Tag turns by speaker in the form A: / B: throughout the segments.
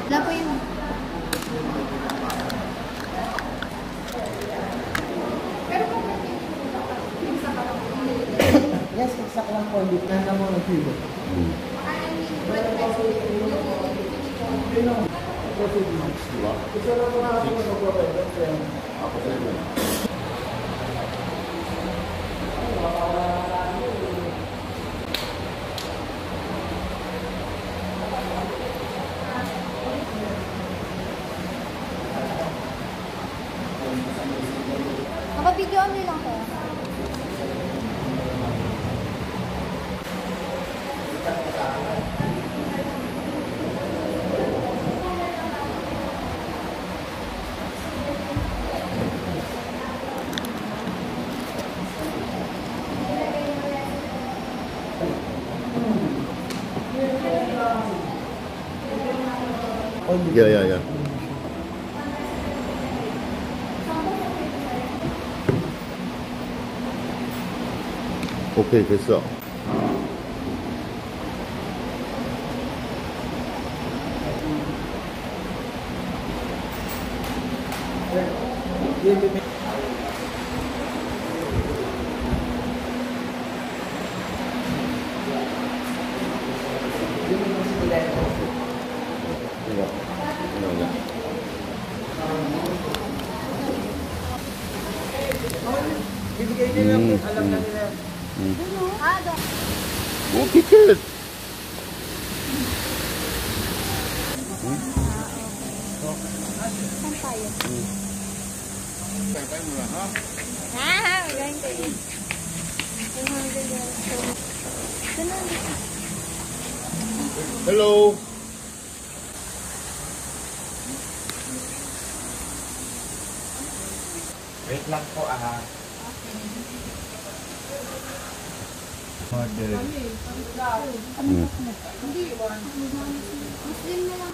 A: Wala po yun.
B: Yes, exact lang po. Hindi na naman nag-feel.
A: Naka-video only lang ko.
C: Yeah. 오케이, 됐어.
B: Bibigay nila kung alam na nila.
C: 오, 티켓!
A: Saan tayo? Magaling tayo.
C: Hello!
B: Wait lang po Order.
A: Muslim na lang.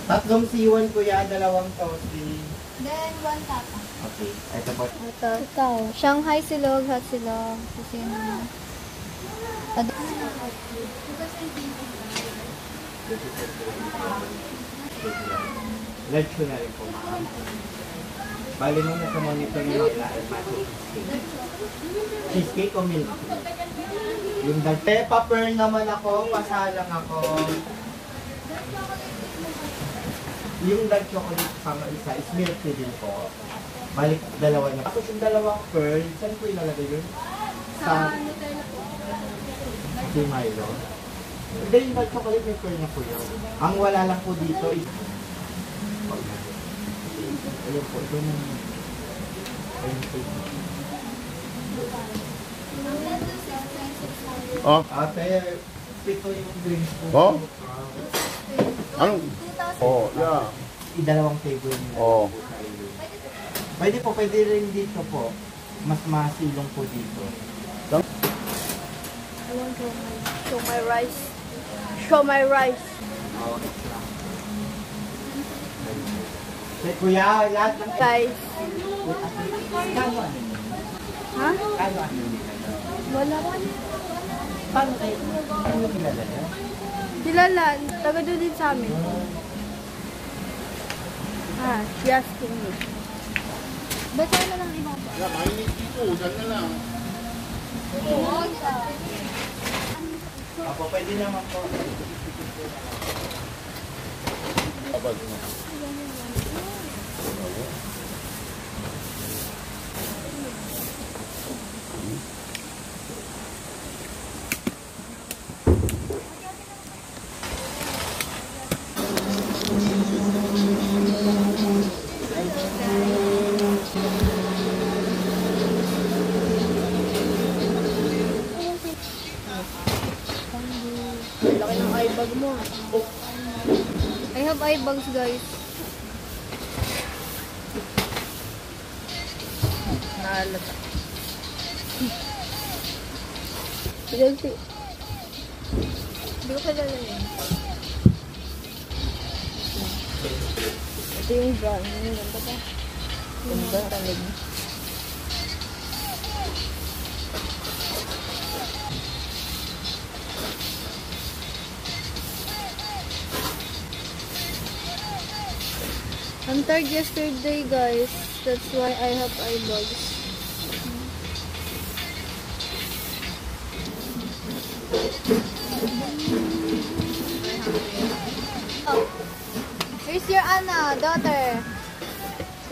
B: Tatlong C1 kuya, dalawang toasty.
A: Then, 1 tapa.
B: Okay, ito po.
A: Ito. Ikaw. Shanghai silog, hot silog. Kusino mo.
B: Lunch ko na rin po, ma'am. Bali mo na sa monitor nyo na cheesecake o milk tea? Yung Peppa Pearl naman ako, pasalang ako. Yung dark chocolate pang isa is milk tea din po. Balik dalawa na. Tapos yung dalawang pearl, saan po ilalagay yun? Sa si Milo. Hindi, yung dark chocolate may pearl na po yun. Ang wala lang po dito is ayun po, ito na. Ayun po.
C: 어?
B: Ate, pito yung drinks po.
C: 어? Anong? 야.
B: Dalawang table nila. Pwede po, pwede rin dito po. Mas masilong po dito.
A: I want show my rice. Show my rice.
B: Kuya, lahat ng
A: Guys.
B: kano ano nyo?
A: Ha?
B: Kano ano nyo?
A: Wala pa.
B: Paano kayo? Ano kilala nyo?
A: Kilala. Taga doon din sa amin. She asking me. Ba't na lang iba pa?
C: 야, 많이 끼고 오잖아.
B: Apo, pwede naman po.
A: Laki ng eye bag mo. I have eye bags, guys. Naalata. Guilty. Hindi ko kilala yun. Ito yung brand. Yung ganda pa. Ganda talig. I'm tired yesterday, guys. That's why I have eye bags. Oh. Here's your daughter.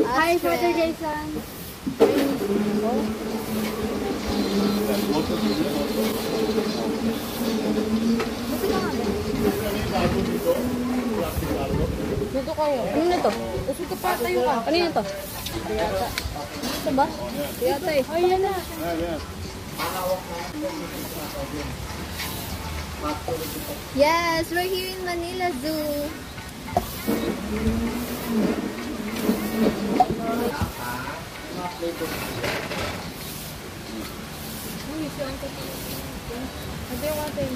A: Hi, Father Jason. Gusto ka nga ba? Dito kayo. Ano na to? Gusto ko pa tayo ka. Ano yun to? Yata. Ito ba? Yata eh. Ay, yan na. Yes, we're here in Manila Zoo. Ito yung atin.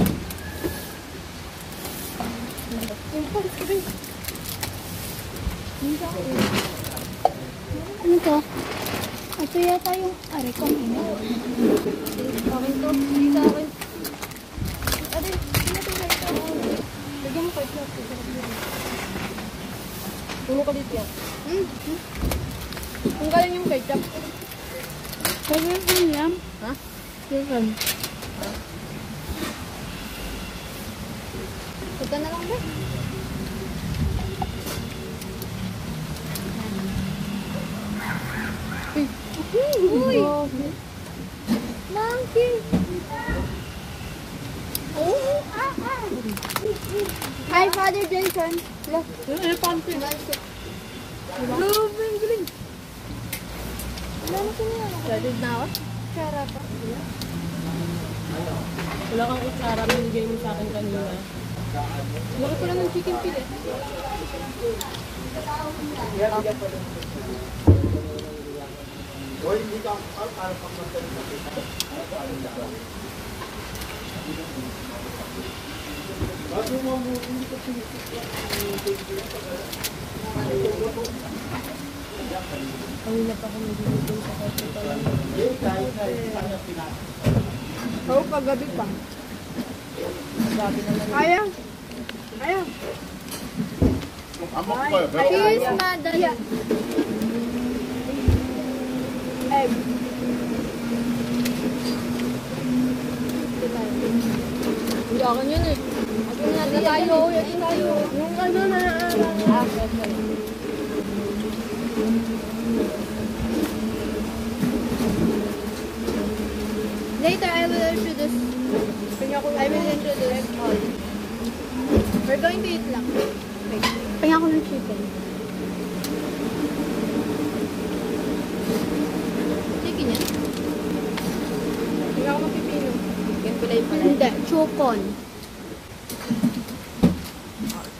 A: Ano to? Ito yata yung arekong ina. Akin to. Hindi sa akin. Ate, sino ito sa ito? Lagyan mo kayo siya. Pulo ka dito yan. Kung galing yung ketchup. Sabi yung yam. Ha? Yun. Punta na lang ba? Uy! Monkey! Oh! Hi, Father Jason! Look! Elephant! Love! Ang galing! Wala na ko niya. Ready na ako? Kutsara pa.
D: Wala kang kutsara, binigay mo sa akin kanina.
A: Laki ko lang ng chicken feet eh.
D: Kanina pa kami binigay sa hospital.
A: Oo, kagabi pa.
D: Sabi naman.
A: Ayaw. Ayaw.
C: 안 먹을 거예요.
A: Cheese, madam. Egg.
D: Hindi akin yun eh.
A: Akin na tayo. Akin tayo.
D: Yung ano na.
A: Later, I will introduce. I will introduce all. We're going to eat lang. Pahinga ko ng chicken. Chicken yan?
D: Hindi ako mapipino.
A: Chicken pilay pala. Hindi, chokon.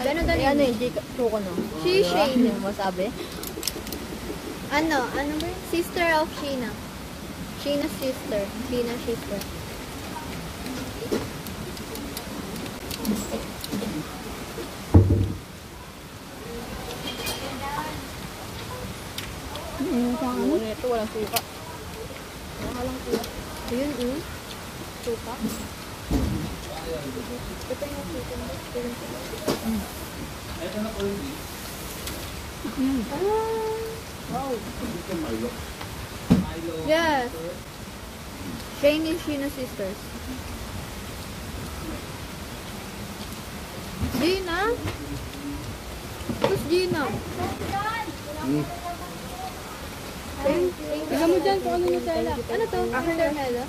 A: Ano dali?
D: Ano yung choko no?
A: Shane.
D: Masabi?
A: Ano ba yun? Sister of Sheena. Sheena's sister. Sheena's sister.
D: Ano ito? Walang suka.
A: Walang kuya. Ayun, suka. Ito yung chicken. Wow. Yes. Shane and Sheena's sisters. Gina? Who's Gina?
D: Tignan mo dyan kung ano Nutella.
A: Ano to? Nutella?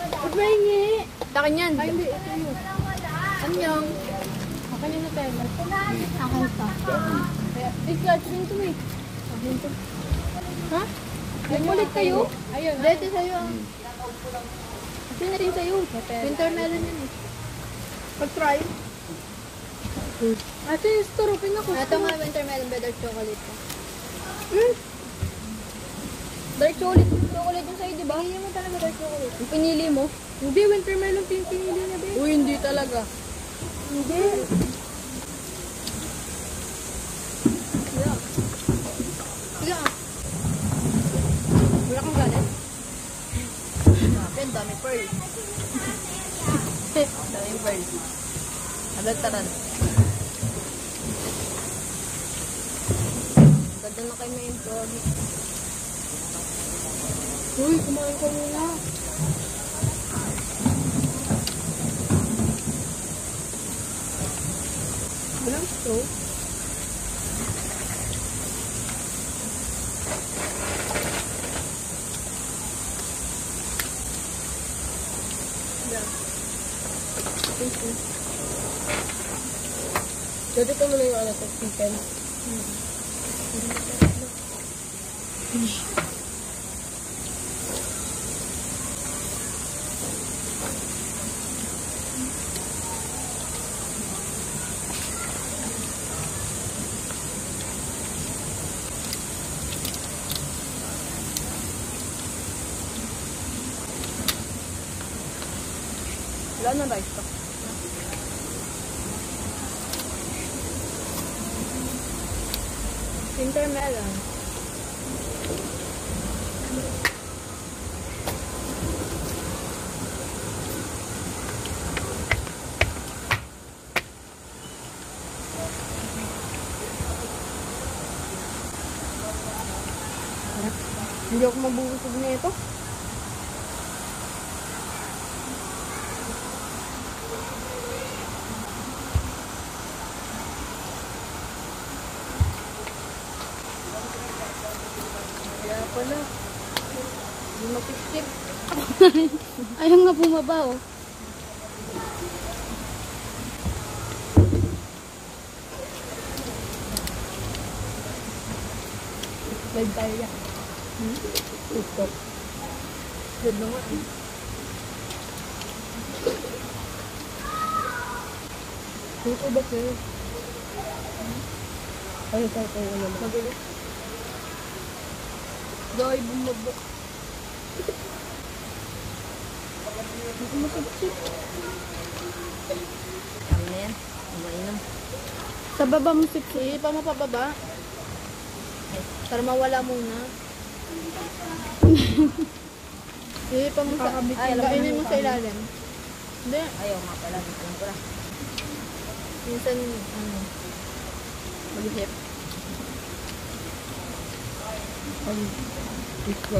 D: Ba't mahingi?
A: Takin yan.
D: Ay, hindi. Ito yun.
A: Anyong.
D: Akin yung Nutella.
A: Ako ito.
D: Ikaw, ito mo eh. Akin to. Ha? Ay, ulit kayo? Ayun.
A: Dito sa'yo.
D: Kasi na rin sa'yo.
A: Winter melon yun eh.
D: Pag-try. Ate, storupin ako.
A: Ito nga winter melon by dark chocolate ko.
D: Dark chocolate. Chocolate yung sa'yo, di ba?
A: Hindi mo talaga dark chocolate.
D: Yung pinili mo? Hindi, winter melon pinili niya, babe. Uy, hindi talaga.
A: Hindi.
D: Yeah.
A: Sige ah.
D: Wala kang galit?
A: Ang dami pearl.
D: Daming pearl. Agad taran. doon na kayo may employee. Uy, kumain ko muna. Walang straw. Thank you. Dati ko muna yung ano, chicken. Wala na rice to. Winter melon. Hindi ako mabubusog na ito. Kaya pala. Hindi mapipsip.
A: Ayaw nga bumaba, oh.
D: Live tayo yan. TikTok. Good na nga eh. Dito ba sir? Ano tayo tayo naman? Mabilis. Doy, bumabok. Hindi masabsip. Tama na yan. Umainom.
A: Sa baba mo sip.
D: Sige pa mapababa. Para mawala muna. Sige pa mo sa... Ay, kainin mo sa ilalim. Hindi. Ayaw nga pala. Ito ko lang. Minsan, ano, mag-hip. Ito.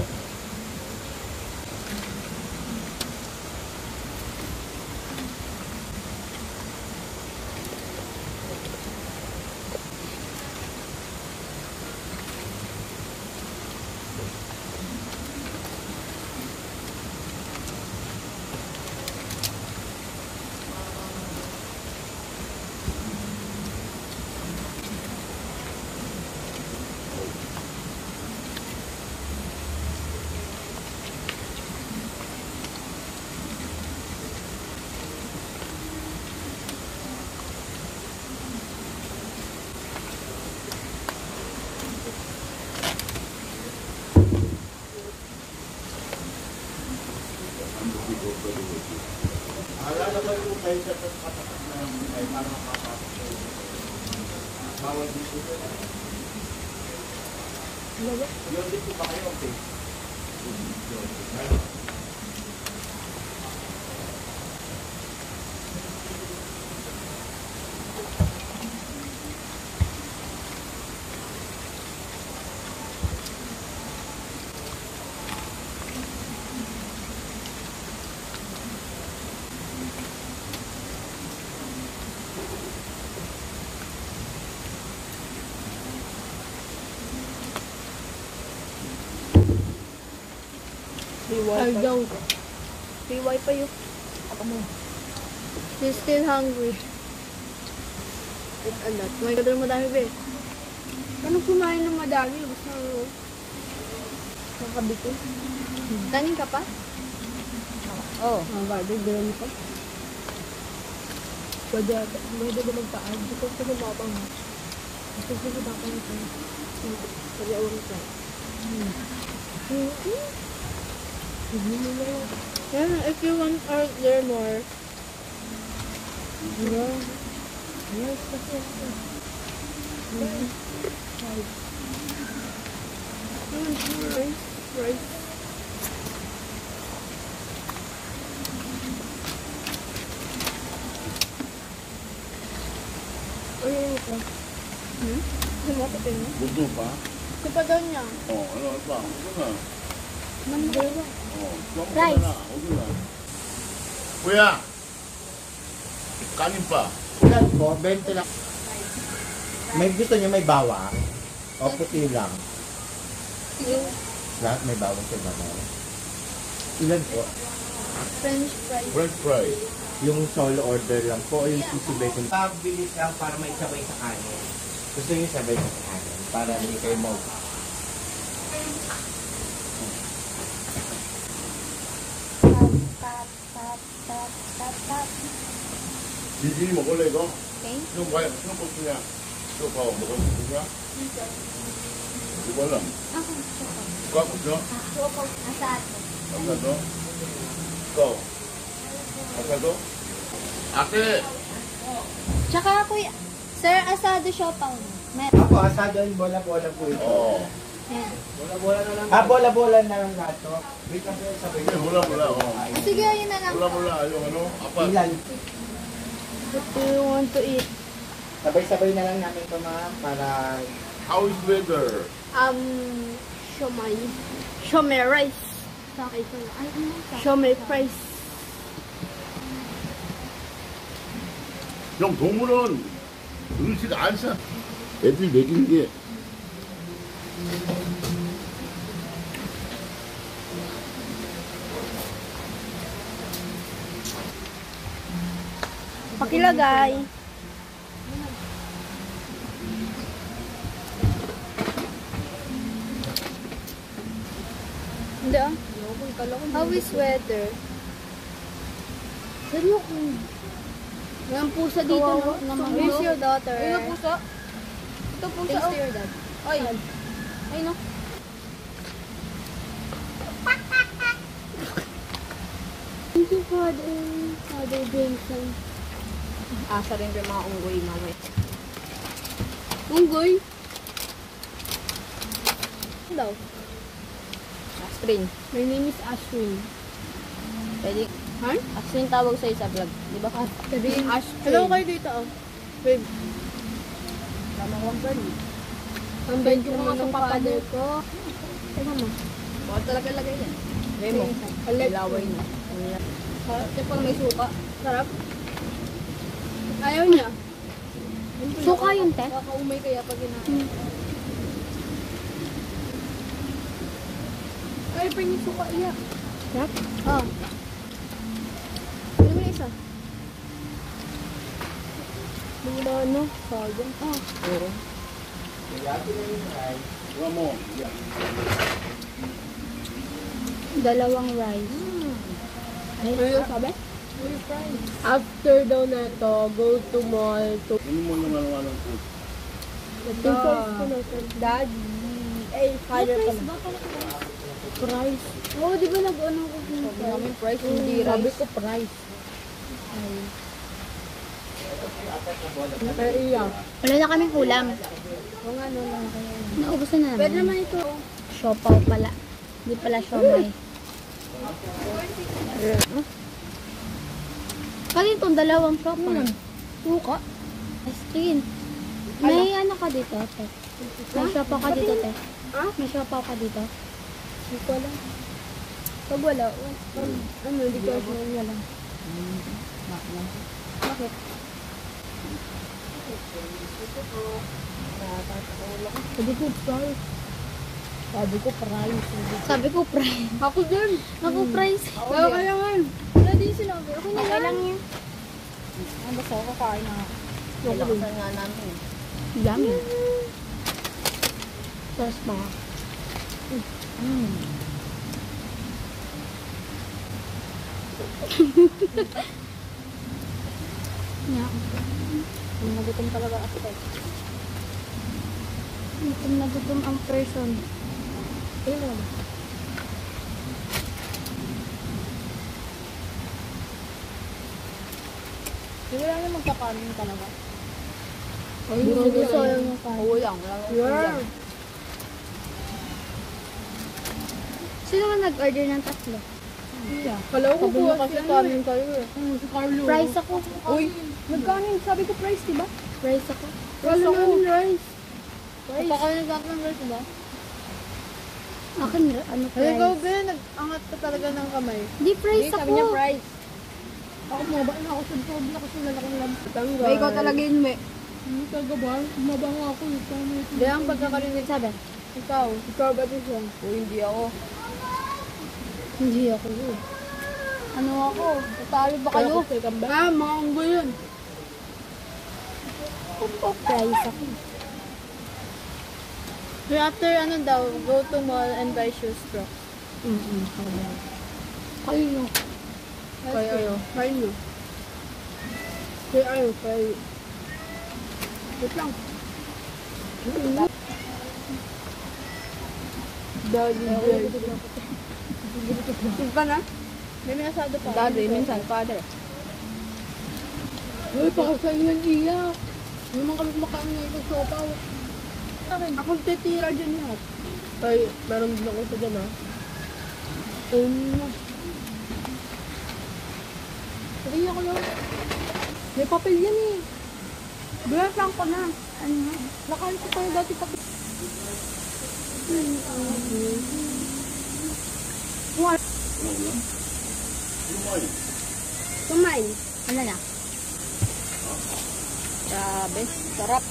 B: Alala ba yung kayo sa patatak na ay para makapasok sa iyo? Bawal dito ba? Yun dito ba kayo? Okay.
D: I'll go. Free wifi yun. Ako mo. She's still hungry. Eat a lot. Kumain ka doon madami, be.
A: Paano kumain ng madami? Basta
D: Nakabito. Kanin ka pa? Oo.
A: ang garden, gano'n pa.
D: Pwede ba magpaan? Gusto ko lumabang. Gusto ko lumabang ito. Pwede ako ito. Yeah, if you want to learn more. Yeah. Yes, kasi. Rice. Ayun ito. Lumapit yun.
C: Budo pa?
D: Ito pa daw niya.
C: Oh, ano pa? Ito na.
A: Mandalo.
C: Oh, suwamo ka
A: Rice.
C: na. Huwag na. Kuya! Kanin pa.
B: Ilan po? 20 lang. May gusto niyo may bawang? O puti lang? Lahat may bawang sa bawang. Ilan po?
D: French fries.
C: French fry.
B: Yung solo order lang po o yung sisi bacon? Pabilis lang para may sabay sa kanin. Gusto niyo sabay sa kanin para hindi kayo mau.
C: Bibili mo kulay ko.
D: Okay.
C: Yung kaya, yung gusto niya. Ito pa, gusto niya. Hindi ko alam. Ikaw, gusto niya?
A: Asado.
C: Ano na to? Ikaw. Asa to? Ate!
A: Tsaka kuya, sir, asado siopaw. Meron.
B: Ako, asado yung bola-bola po ito.
C: Oo.
A: Yan.
B: Bola-bola na lang. Bola-bola na lang lahat to. Wait lang po sabay.
C: Sige, mula-mula. Oh.
A: Sige, yun na lang.
C: Mula-mula. Yung ano? Apat.
B: Ilan?
D: What do you want to eat?
B: Sabay-sabay na lang namin ito ma'am para
C: How is weather?
D: Siomay. Siomay rice.
A: Sakay ko. Ay, ano?
D: Siomay fries.
C: 형 동물은 음식 안 사. 애들 먹이는 게
D: Pakilagay. Hindi ah. How is weather?
A: Seryo ko. May pusa dito no? Naman.
D: Where's your daughter?
A: Ay, pusa. Ito pusa.
D: Thanks to your dad.
A: Ay. Ay, no. Thank you, Father. Father Benson.
D: Asa rin yung mga unggoy mamay.
A: Unggoy.
D: Ano daw? Astrin.
A: My name is Ashwin.
D: Pwede.
A: Ha?
D: Astrin tawag sa'yo sa vlog. Di ba?
A: Sabihin Ashwin.
D: Hello kayo dito oh. Babe.
A: Tama ko ang friend. Ang
D: Thank
A: bento
D: you
A: naman
D: mga
A: ng
D: papa
A: father
D: mo.
A: ko. Teka mo.
D: Bakit talaga lagay yan? Remo. Ilaway na. Ito pang may suka.
A: Sarap.
D: Ayaw niya.
A: Suka yun, te?
D: Kakaumay kaya pag ginawa.
A: Ay, pwede suka iya. Sarap?
D: Ah. Ano mo na isa?
A: Mga ano? Sayang. Ah.
D: Puro.
C: Iwan mo.
A: Dalawang rice.
D: Ano yung sabi?
A: After daw na to, go to mall to...
C: Ano mo naman ang anong food?
A: Daddy. Eh, father ko na. Price. Oo, di ba nag-ano ko yung
D: Sabi namin price, hindi
A: Sabi
D: rice.
A: ko price. Ay, iya. Wala na kaming ulam.
D: Kung ano lang kayo.
A: Naubusan na naman.
D: Pwede naman ito.
A: Siopaw pala. Hindi pala siomay. Kali itong dalawang siopaw. Suka. Astin. May ano ka dito, te? May siopaw ka dito, te?
D: Ha?
A: May siopaw ka dito?
D: Hindi ko alam. Pag wala, ano, hindi ko alam wala. Bakit?
A: Sabi ko price. Sabi ko price. Sabi ko price.
D: Ako din.
A: Ako price.
D: Kaya kailangan. Wala din sinabi. Ako na
A: Okay lang yun.
D: Ang basta ako kakain na. Nilakasan nga namin.
A: Yummy. Sauce ba? Yeah.
D: Nagutom talaga ako tayo.
A: Gutom na gutom ang person.
D: Ayun mo ba? Hindi lang yung magkakanin talaga.
A: Ay, hindi sayang yung
D: Oo lang.
A: Yeah. Sino nga nag-order ng tatlo?
D: Kala ko
A: Sabi
D: po
A: niya
D: kasi
A: kasi
D: kanin kayo eh.
A: Si Carlo. Price ako.
D: Uy, nagkanin. Sabi ko price, diba?
A: Price ako.
D: Kala namin
A: rice.
D: Price.
A: Kapag kami nag-up ng rice, diba? Akin, ano
D: Ay, ikaw,
A: price?
D: be, nag-angat ka talaga ng kamay.
A: Di price ako.
D: Sabi niya price. Ako maba na ako sa sob na kasi lalakang lamp.
A: Ba, ikaw talaga yun, me.
D: Hindi kagaba. Maba nga ako. Hindi, ang pagkakarinig sabi. Ikaw. Ikaw ba ito siya? O, hindi ako.
A: Hindi ako yun. Ano ako? Tatalo ba kayo?
D: Ah, mga unggo yun.
A: Price ako.
D: So after ano daw, go to mall and buy shoes, bro.
A: Kayo.
D: Kaya ayo. Kaya nyo. Kaya ayo, kaya. Wait lang. Daddy, pa na? May minasado pa. Daddy, minsan, father. Uy, pakasal yan, iyak. Hindi naman kami kumakain ng isang sopa. Ako titira dyan lahat. Ay, meron din ako sa dyan, ha? Sige ako lang. May papel yan eh. Bulasan ko na. Ano? Nakain ko pa yung dati papel. What?
A: Kumain. Ano na?
D: Grabe, sarap.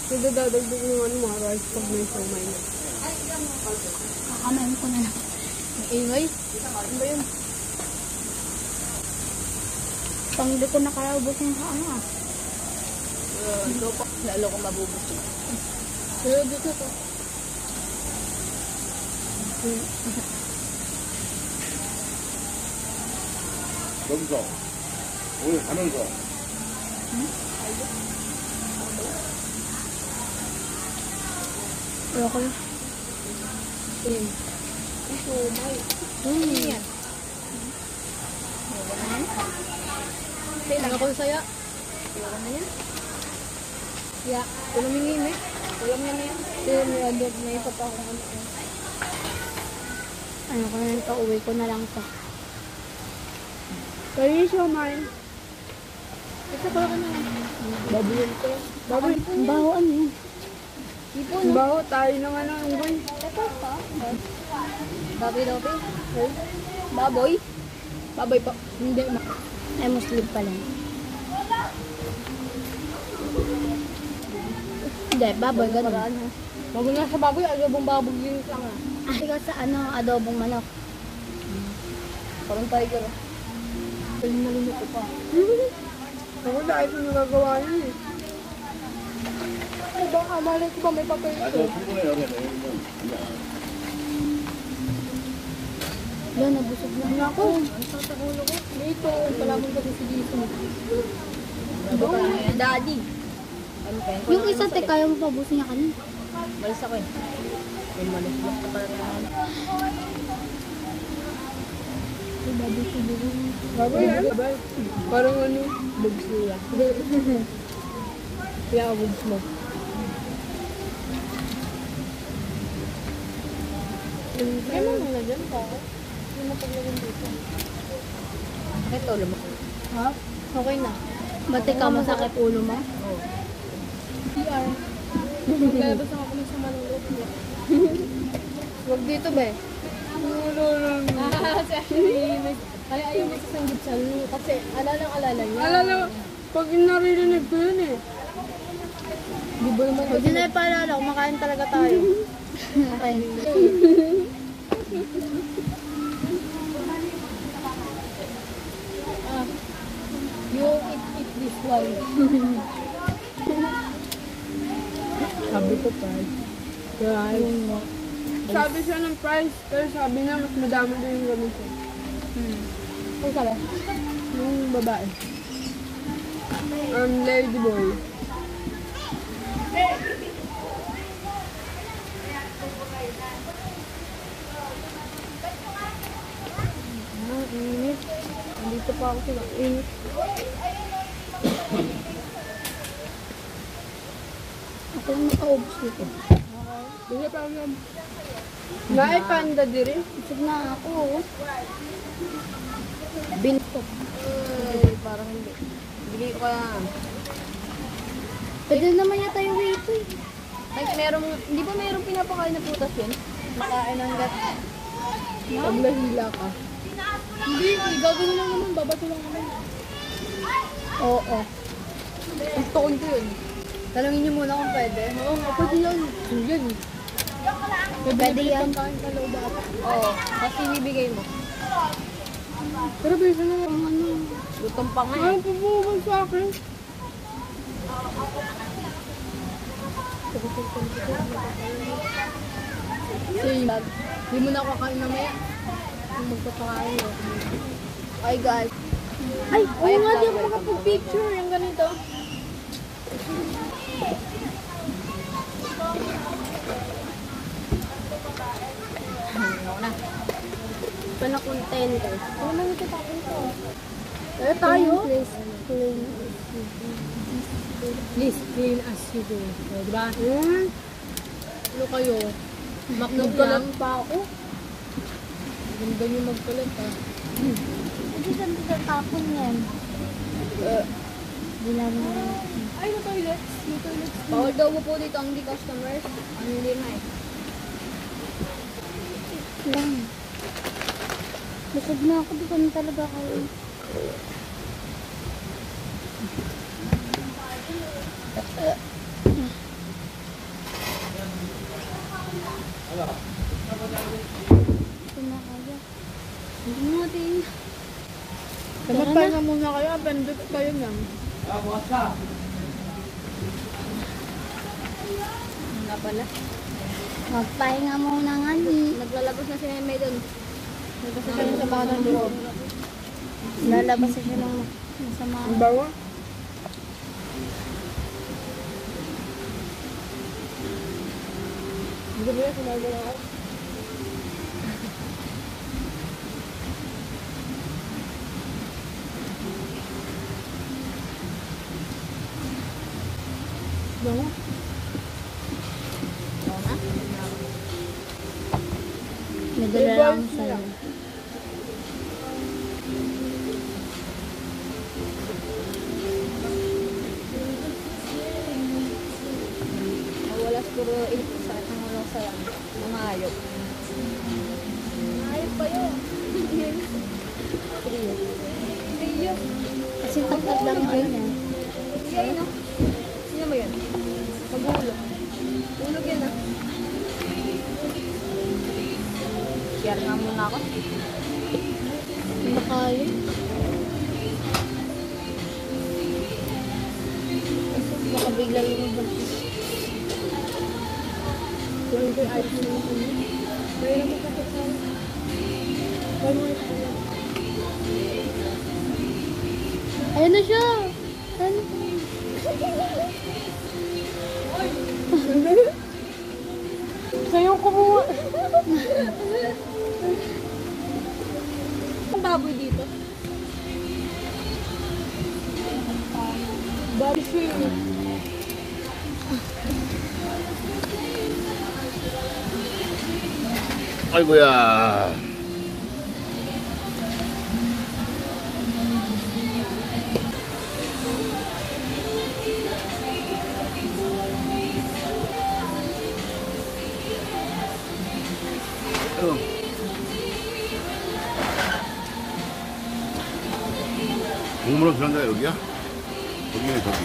D: Sige, dadagdag mo ano mga rice pag may somay na.
A: Kakamain ko na lang.
D: May ingay? Ano ba yun?
A: Pang di ko nakaubos yung sa ano ah.
D: Lalo ko mabubos. Pero dito to.
C: 여기서 오늘 가면서
A: Ayoko yun.
D: Yan. Kailangan ko saya. Kailangan na yan. Ya, tulungan mo eh. Tulungan na yan. May isa pa akong ano.
A: Ano ko na lang to, uwi ko na lang to.
D: Kaya siya man. Isa pa ka na. Babuyan ko. Baboy.
A: Ang baho ano yun? Ipo no?
D: Baho tayo ng ano, unggoy.
A: Ito pa.
D: Baboy. Baboy? Baboy pa. Hindi.
A: Ay, Muslim pa lang. Hindi, baboy, ganun.
D: Baboy nga sa baboy, agabong baboy yun lang ah.
A: Ah, ikaw sa ano, adobong manok.
D: Parang tiger. Pwede nalunod ko pa. Ako dahil ito nagagawa niya eh. Ay baka malay ko ba may papel
C: 맞아
D: ito?
C: 충분해 여기 내리면
A: Yan, nabusog na.
D: Ano ako? Ang sa ulo ko. Dito, palamon ko si dito. Daddy. Ano pa yun?
A: Yung isa, teka, yung pabusin niya kanina.
D: Malis ako eh. May malis lang ka pala naman. Baboy yan? Parang ano? Bugs nila. Kaya ako bugs mo. Kaya mo muna dyan pa ako. Hindi mo paglagyan dito. Ito, lumak. Ha? Okay na.
A: Ba't ikaw masakit ulo mo?
D: Oo. PR. Maglalabas ako kami sa manulog. Huwag dito, be. Kaya ayaw mo sa sanggit siya. Kasi alalang-alala niya. Alala, pag naririnig ko yun eh. Di ba naman? Huwag yun ay paalala, kumakain talaga tayo.
A: Okay.
D: You eat this one. Sabi ko price. Sabi siya ng price, pero sabi niya mas madami din yung gamit siya. Ano sabi? Yung babae. Lady boy. Init. Nandito pa ako sila. Init.
A: Ako yung nakaubos dito.
D: Hindi pa ako. Naay panda diri.
A: Busog na ako.
D: Binto. Ay, parang hindi. Bigay ko kaya.
A: Pwede naman yata yung rito eh.
D: Ay, merong, hindi ba merong pinapakain na putas yun? Makain ng gat. Pag nahila ka. Hindi, gagawin lang naman, babato lang naman.
A: Oo.
D: Gusto ko yun. Talangin niyo muna kung pwede. Oo, pwede yun. Yan.
A: Pwede yan.
D: Pagkain ka loob ata. Oo, kasi bibigay mo. Pero bisa na lang ano. Lutong pa nga. Ay, pabubag sa akin. Sige, hindi mo na kakain mamaya. Kung magpapakain mo. Ay guys.
A: Ay, oo nga, di ako makapag-picture. Yung ganito.
D: Ano na.
A: Panakontento.
D: Ano na ito tapon to?
A: Eh, tayo?
D: Please, clean as you go. O, diba? Ano kayo? Maknog lang.
A: pa ako.
D: Ganda nyo magkalat ha.
A: Hindi saan dito tapon yan? Hindi namin.
D: Ay, no toilets. No toilets. Bawal daw mo po dito ang di customers. Ano hindi na eh.
A: Lang. Busog na ako. Di ko na talaga kayo. Ito na kaya. Hindi natin.
D: Magpahinga muna kayo. Appendix kayo lang. Wala pala.
A: Magpahinga muna nga ni.
D: Naglalabas na si Meme doon. Naglalabas na siya sa baka ng loob.
A: Lalabas na siya ng masama.
D: Ang bawa? Hindi ba yan? Sinagawa ako. Bawa?
A: May dala lang ako sa'yo.
D: Wala siguro sa ating ulong sa mga hayop. Hayop pa yun. Trio.
A: Kasi tapat lang yun eh.
D: Sige, no? Sino mo yun? Magulog. Ulog yan, ah. Share nga muna ako.
A: Makaya. Baka bigla lumabas.
D: Kung ito yung ayos mo yung kunin. Kaya naman kapit sa akin. Kaya mo ito.
A: Ayan na siya! Ano?
D: Sa'yo kumuha. Ang baboy dito. Baboy siya yun.
C: 아이고야. 우물은 그런 데가 여기야? 여기네 저기.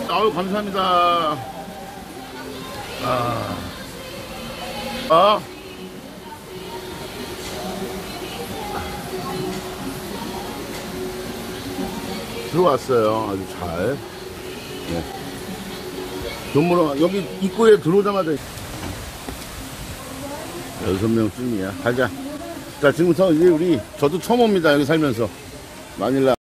C: 아유 감사합니다. 아. 들어왔어요. 아주 잘. 네. 전부로 여기 입구에 들어오자마자 6명쯤이야. 가자. 자, 지금부터 이제 저도 처음 옵니다. 여기 살면서. 마닐라.